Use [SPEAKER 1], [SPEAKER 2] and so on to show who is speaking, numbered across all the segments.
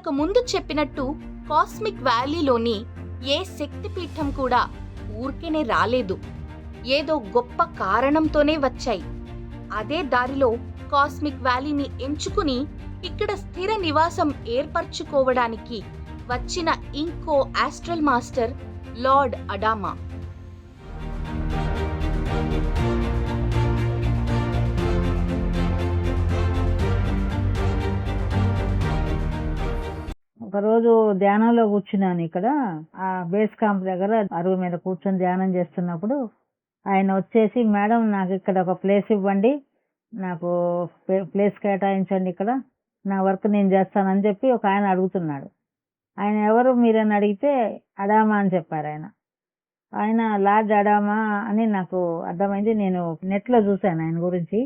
[SPEAKER 1] ఇంతకు ముందు చెప్పినట్టు కాస్మిక్ వ్యాలీలోని ఏ శక్తిపీఠం కూడా ఊరికేనే రాలేదు. ఏదో గొప్ప కారణంతోనే వచ్చాయి. అదే దారిలో కాస్మిక్ వ్యాలీని ఎంచుకుని ఇక్కడ స్థిర నివాసం ఏర్పరచుకోవడానికి వచ్చిన ఇంకో ఆస్ట్రల్ మాస్టర్ లార్డ్ అడామా.
[SPEAKER 2] ఒకరోజు ధ్యానంలో కూర్చున్నాను. ఇక్కడ ఆ బేస్ క్యాంప్ దగ్గర అరుగు మీద కూర్చొని ధ్యానం చేస్తున్నప్పుడు ఆయన వచ్చేసి, మేడం నాకు ఇక్కడ ఒక ప్లేస్ ఇవ్వండి, నాకు ప్లేస్ కేటాయించండి, ఇక్కడ నా వర్క్ నేను చేస్తానని చెప్పి ఒక ఆయన అడుగుతున్నాడు. ఆయన ఎవరు మీరని అడిగితే అడామా అని చెప్పారు. ఆయన లార్డ్ అడామా అని నాకు అర్థమైంది. నేను నెట్లో చూశాను ఆయన గురించి.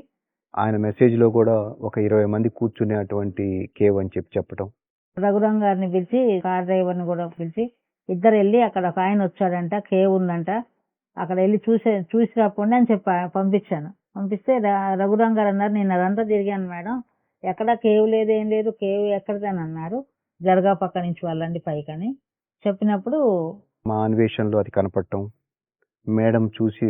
[SPEAKER 3] ఆయన మెసేజ్ లో కూడా ఒక 20 మంది కూర్చునే అటువంటి కేవ్ అని చెప్పటం.
[SPEAKER 2] రఘురాం గారిని పిలిచి, కార్ డ్రైవర్ని కూడా పిలిచి ఇద్దరు వెళ్ళి అక్కడ ఒక ఆయన వచ్చాడంట, కేవ్ ఉందంట, అక్కడ వెళ్ళి చూసి రాకుండా అని పంపించాను. పంపిస్తే రఘురాం గారు అన్నారు, నేను అదంతా తిరిగాను మేడం, ఎక్కడ కేవ్ లేదు, ఏం లేదు, కేవ్ ఎక్కడిదని అన్నారు. జరగా పక్క నుంచి వాళ్ళండి పైకని చెప్పినప్పుడు
[SPEAKER 3] మా అన్వేషణలో అది కనపడటం, మేడం చూసి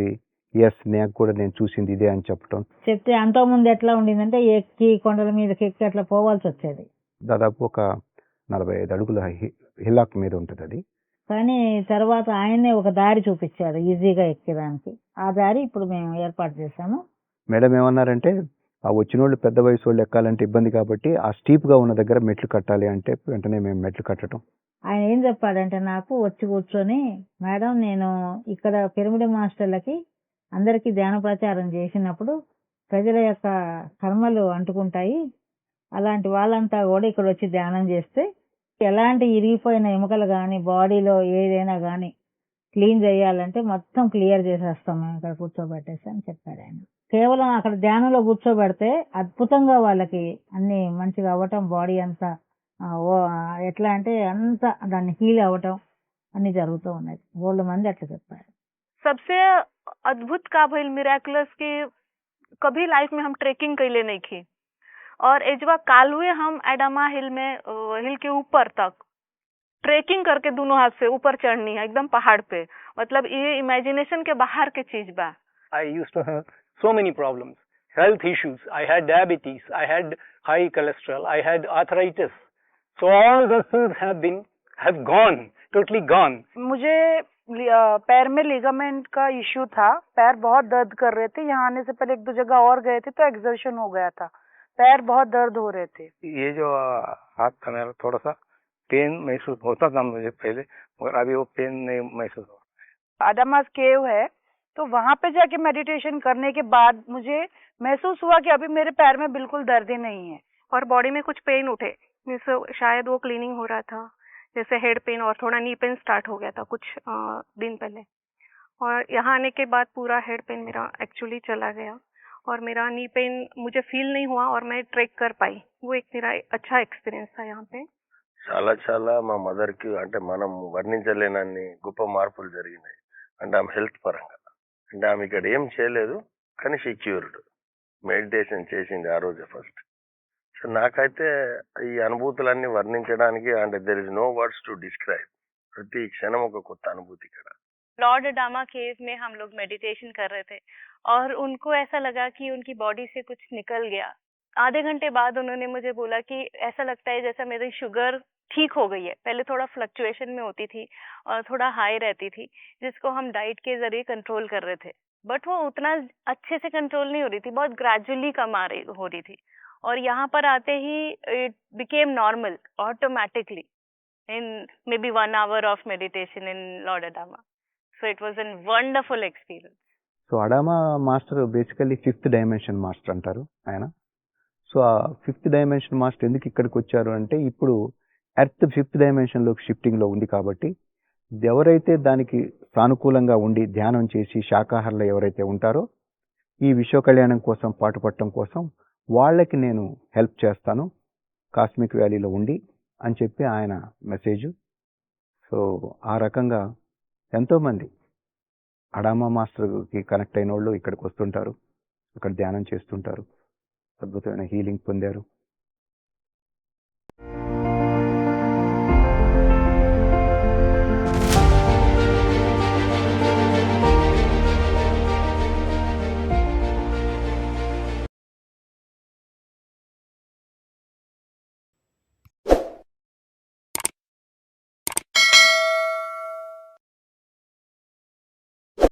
[SPEAKER 3] ఎస్ నాకు కూడా నేను చూసింది ఇదే అని చెప్పటం.
[SPEAKER 2] చెప్తే అంతకుముందు ఎట్లా ఉండిందంటే ఎక్కి కొండల మీదకి ఎక్కి అట్లా పోవాల్సి వచ్చేది.
[SPEAKER 3] దాదాపు ఒక 45 అడుగుల హిల్లాక్ మీద ఉంటుంది అది.
[SPEAKER 2] కానీ తర్వాత ఆయనే ఒక దారి చూపించారు ఈజీగా ఎక్కేదానికి. ఆ దారి ఇప్పుడు మేము ఏర్పాటు చేశాము.
[SPEAKER 3] మేడం ఏమన్నారంటే, ఆ వచ్చిన వాళ్ళు పెద్ద వయసు వాళ్ళు ఎక్కాలంటే ఇబ్బంది కాబట్టి ఆ స్టీప్ గా ఉన్న దగ్గర మెట్లు కట్టాలి అంటే వెంటనే మేము మెట్లు కట్టడం.
[SPEAKER 2] ఆయన ఏం చెప్పాడంటే, నాకు వచ్చి కూర్చొని, మేడం నేను ఇక్కడ పిరమిడ్ మాస్టర్లకి అందరికీ ధ్యాన ప్రచారం చేసినప్పుడు ప్రజల యొక్క కర్మలు అంటుకుంటాయి, అలాంటి వాళ్ళంతా కూడా ఇక్కడ వచ్చి ధ్యానం చేస్తే ఎలాంటి ఇరిగిపోయిన ఎముకలు కానీ బాడీలో ఏదైనా కానీ క్లీన్ చేయాలంటే మొత్తం క్లియర్ చేసేస్తాం మేము ఇక్కడ కూర్చోబెట్టేసి అని చెప్పాడు ఆయన. కేవలం అక్కడ ధ్యానంలో కూర్చోబెడితే అద్భుతంగా వాళ్ళకి అన్ని మంచిగా అవ్వటం, బాడీ అంతా ఎట్లా అంటే అంతా దాన్ని హీల్ అవ్వటం అన్ని జరుగుతూ ఉన్నాయి. 100 మంది అట్లా చెప్పారు.
[SPEAKER 4] सबसे अद्भुत का भइल मिराकुलस के कभी लाइफ में हम ट्रेकिंग कैले नहीं की, और एजवा काल हुए हम एडामा हिल में हिल के ऊपर तक ट्रेकिंग करके दोनों हाथ से ऊपर चढ़नी है एकदम पहाड़ पे. मतलब ये इमेजिनेशन के बाहर के चीज बा.
[SPEAKER 5] I used to have so many problems, health issues. I had diabetes, I had high cholesterol, I had arthritis. So all those things have gone, totally gone.
[SPEAKER 6] मुझे पैर में लिगामेंट का इश्यू था, पैर बहुत दर्द कर रहे थे. यहाँ आने से पहले 1-2 जगह और गए थे तो एक्सर्शन हो गया था, पैर बहुत दर्द हो रहे थे.
[SPEAKER 7] ये जो हाथ था मेरा थोड़ा सा पेन महसूस होता था मुझे पहले, मगर अभी वो पेन नहीं महसूस हो.
[SPEAKER 6] अडामास केव है तो वहां पे जाके मेडिटेशन करने के बाद मुझे महसूस हुआ कि अभी मेरे पैर में बिल्कुल दर्द ही नहीं है
[SPEAKER 4] और बॉडी में कुछ पेन उठे, जैसे शायद वो क्लीनिंग हो रहा था, जैसे हेड पेन और थोड़ा नी पेन स्टार्ट हो गया था कुछ दिन पहले. और यहाँ आने के बाद पूरा हेड पेन मेरा एक्चुअली चला गया और मेरा नी पेन मुझे फील नहीं हुआ और मैं ट्रेक कर पाई. वो एक मेरा अच्छा एक्सपीरियंस था यहाँ पे.
[SPEAKER 8] చాలా మా మదర్ కి అంటే మనం వర్ణించలేనన్ని గొప్ప మార్పులు జరిగినాయి. అంటే ఆమె హెల్త్ పరంగా, అంటే ఆమె ఇక్కడ ఏం చేయలేదు కానీ షీ క్యూర్డ్, మెడిటేషన్ చేసింది ఆ రోజు ఫస్ట్. సో నాకైతే ఈ అనుభూతులన్నీ వర్ణించడానికి అంటే there is no words to describe. ప్రతి క్షణం ఒక కొత్త అనుభూతి ఇక్కడ.
[SPEAKER 4] लॉर्ड अडामा केव में हम लोग मेडिटेशन कर रहे थे और उनको ऐसा लगा कि उनकी बॉडी से कुछ निकल गया. आधे घंटे बाद उन्होंने मुझे बोला कि ऐसा लगता है जैसा मेरी शुगर ठीक हो गई है. पहले थोड़ा फ्लक्चुएशन में होती थी और थोड़ा हाई रहती थी, जिसको हम डाइट के जरिए कंट्रोल कर रहे थे, बट वो उतना अच्छे से कंट्रोल नहीं हो रही थी, बहुत ग्रेजुअली कम हो रही थी. और यहाँ पर आते ही it became normal automatically in maybe 1 hour of meditation in Lord Adama. So it was a wonderful experience.
[SPEAKER 3] So Adama master basically 5th dimension master అంటారు ఆయన. సో ఆ 5th డైమెన్షన్ మాస్టర్ ఎందుకు ఇక్కడికి వచ్చారు అంటే, ఇప్పుడు ఎర్త్ 5th డైమెన్షన్ లోకి shifting లో ఉంది కాబట్టి ఎవరైతే దానికి సానుకూలంగా ఉండి ధ్యానం చేసి శాకాహారులు ఎవరైతే ఉంటారో ఈ విశ్వ కళ్యాణం కోసం పాటుపడటం కోసం వాళ్ళకి నేను హెల్ప్ చేస్తాను కాస్మిక్ వ్యాలీలో ఉండి అని చెప్పి ఆయన మెసేజ్. సో ఆ రకంగా ఎంతోమంది అడామా మాస్టర్కి కనెక్ట్ అయిన వాళ్ళు ఇక్కడికి వస్తుంటారు, ఇక్కడ ధ్యానం చేస్తుంటారు, అద్భుతమైన హీలింగ్ పొందారు.